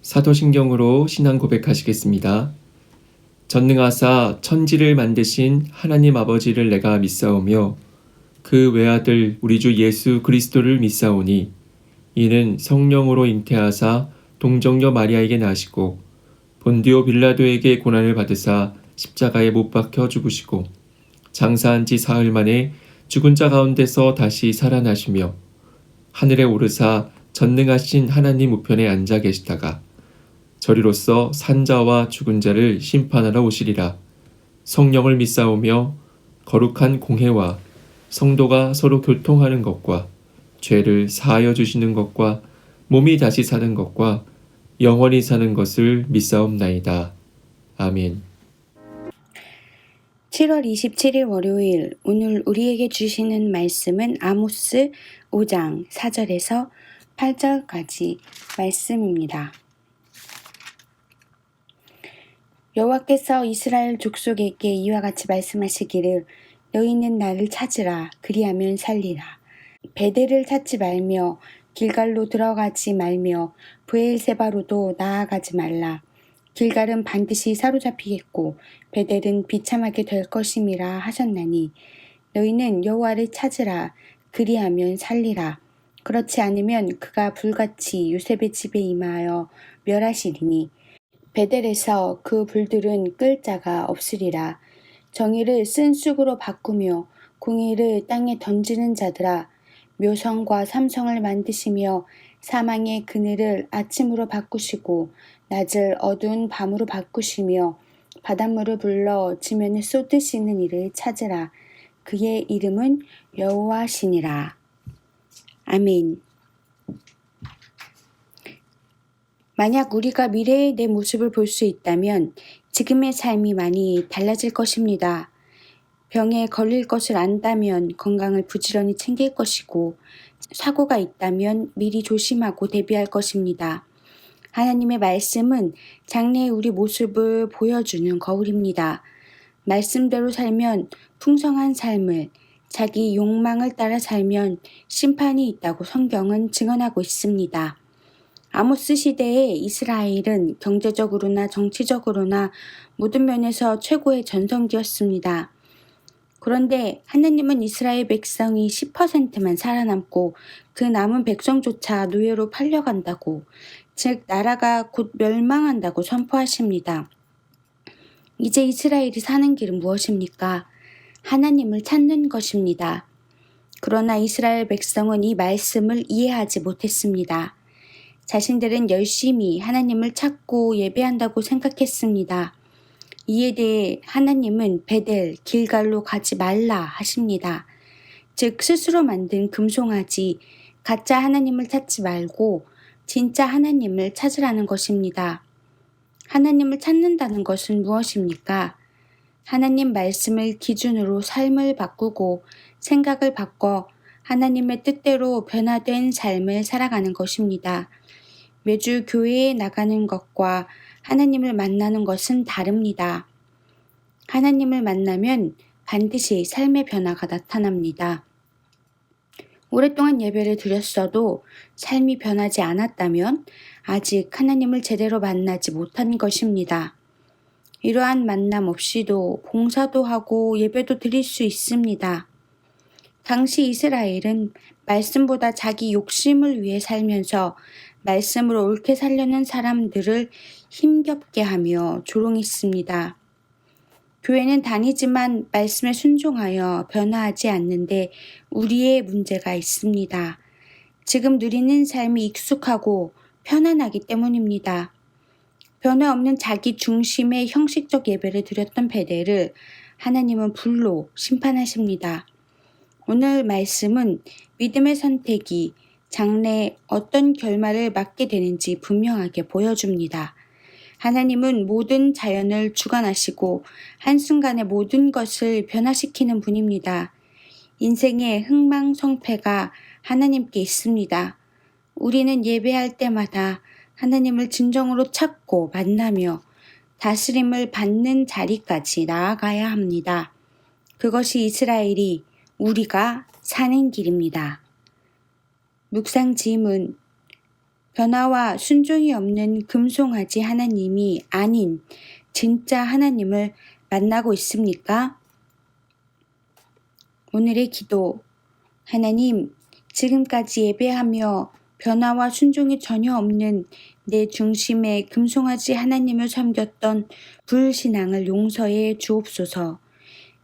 사도신경으로 신앙 고백하시겠습니다. 전능하사 천지를 만드신 하나님 아버지를 내가 믿사오며 그 외아들 우리 주 예수 그리스도를 믿사오니 이는 성령으로 잉태하사 동정녀 마리아에게 나시고 본디오 빌라도에게 고난을 받으사 십자가에 못 박혀 죽으시고 장사한 지 사흘 만에 죽은 자 가운데서 다시 살아나시며 하늘에 오르사 전능하신 하나님 우편에 앉아 계시다가 저리로서 산자와 죽은 자를 심판하러 오시리라. 성령을 믿사오며 거룩한 공회와 성도가 서로 교통하는 것과 죄를 사하여 주시는 것과 몸이 다시 사는 것과 영원히 사는 것을 믿사옵나이다. 아멘. 7월 27일 월요일, 오늘 우리에게 주시는 말씀은 아모스 5장 4절에서 8절까지 말씀입니다. 여호와께서 이스라엘 족속에게 이와 같이 말씀하시기를 너희는 나를 찾으라 그리하면 살리라. 베델을 찾지 말며 길갈로 들어가지 말며 브엘세바로도 나아가지 말라. 길갈은 반드시 사로잡히겠고 베델은 비참하게 될 것임이라 하셨나니 너희는 여호와를 찾으라 그리하면 살리라. 그렇지 않으면 그가 불같이 요셉의 집에 임하여 멸하시리니 베델에서 그 불들은 끌 자가 없으리라. 정의를 쓴 쑥으로 바꾸며 공의를 땅에 던지는 자들아, 묘성과 삼성을 만드시며 사망의 그늘을 아침으로 바꾸시고 낮을 어두운 밤으로 바꾸시며 바닷물을 불러 지면에 쏟으시는 이를 찾으라. 그의 이름은 여호와시니라. 아멘. 만약 우리가 미래의 내 모습을 볼 수 있다면 지금의 삶이 많이 달라질 것입니다. 병에 걸릴 것을 안다면 건강을 부지런히 챙길 것이고 사고가 있다면 미리 조심하고 대비할 것입니다. 하나님의 말씀은 장래의 우리 모습을 보여주는 거울입니다. 말씀대로 살면 풍성한 삶을, 자기 욕망을 따라 살면 심판이 있다고 성경은 증언하고 있습니다. 아모스 시대의 이스라엘은 경제적으로나 정치적으로나 모든 면에서 최고의 전성기였습니다. 그런데 하나님은 이스라엘 백성이 10%만 살아남고 그 남은 백성조차 노예로 팔려간다고, 즉 나라가 곧 멸망한다고 선포하십니다. 이제 이스라엘이 사는 길은 무엇입니까? 하나님을 찾는 것입니다. 그러나 이스라엘 백성은 이 말씀을 이해하지 못했습니다. 자신들은 열심히 하나님을 찾고 예배한다고 생각했습니다. 이에 대해 하나님은 베델, 길갈로 가지 말라 하십니다. 즉 스스로 만든 금송아지, 가짜 하나님을 찾지 말고 진짜 하나님을 찾으라는 것입니다. 하나님을 찾는다는 것은 무엇입니까? 하나님 말씀을 기준으로 삶을 바꾸고 생각을 바꿔 하나님의 뜻대로 변화된 삶을 살아가는 것입니다. 매주 교회에 나가는 것과 하나님을 만나는 것은 다릅니다. 하나님을 만나면 반드시 삶의 변화가 나타납니다. 오랫동안 예배를 드렸어도 삶이 변하지 않았다면 아직 하나님을 제대로 만나지 못한 것입니다. 이러한 만남 없이도 봉사도 하고 예배도 드릴 수 있습니다. 당시 이스라엘은 말씀보다 자기 욕심을 위해 살면서 말씀으로 옳게 살려는 사람들을 힘겹게 하며 조롱했습니다. 교회는 다니지만 말씀에 순종하여 변화하지 않는데 우리의 문제가 있습니다. 지금 누리는 삶이 익숙하고 편안하기 때문입니다. 변화 없는 자기 중심의 형식적 예배를 드렸던 베델을 하나님은 불로 심판하십니다. 오늘 말씀은 믿음의 선택이 장래에 어떤 결말을 맞게 되는지 분명하게 보여줍니다. 하나님은 모든 자연을 주관하시고 한순간에 모든 것을 변화시키는 분입니다. 인생의 흥망성패가 하나님께 있습니다. 우리는 예배할 때마다 하나님을 진정으로 찾고 만나며 다스림을 받는 자리까지 나아가야 합니다. 그것이 이스라엘이 우리가 사는 길입니다. 묵상 지문. 변화와 순종이 없는 금송아지 하나님이 아닌 진짜 하나님을 만나고 있습니까? 오늘의 기도. 하나님, 지금까지 예배하며 변화와 순종이 전혀 없는 내 중심의 금송아지 하나님을 섬겼던 불신앙을 용서해 주옵소서.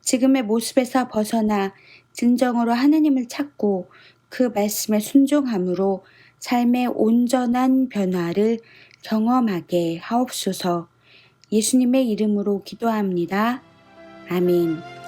지금의 모습에서 벗어나 진정으로 하나님을 찾고 그 말씀에 순종함으로 삶의 온전한 변화를 경험하게 하옵소서. 예수님의 이름으로 기도합니다. 아멘.